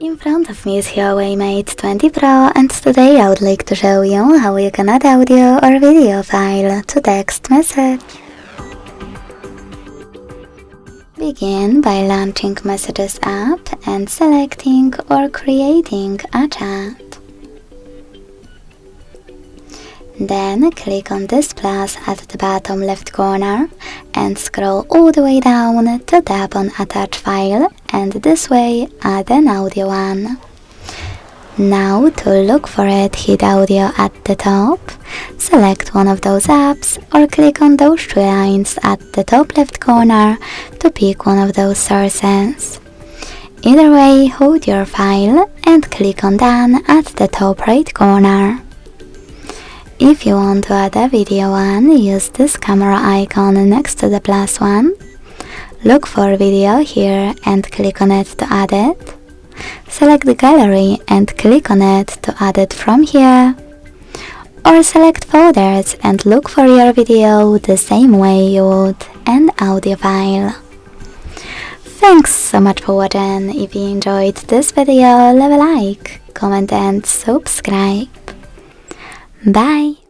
In front of me is HUAWEI Mate 20 Pro, and today I would like to show you how you can add audio or video file to text message. Begin by launching Messages app and selecting or creating a chat. Then click on this plus at the bottom left corner and scroll all the way down to tap on Attach File, and this way add an audio one. Now to look for it, hit Audio at the top, select one of those apps or click on those three lines at the top left corner to pick one of those sources. Either way, hold your file and click on Done at the top right corner. If you want to add a video one, use this camera icon next to the plus one. Look for video here and click on it to add it. Select the gallery and click on it to add it from here. Or select folders and look for your video the same way you would an audio file. Thanks so much for watching. If you enjoyed this video, leave a like, comment and subscribe. Bye!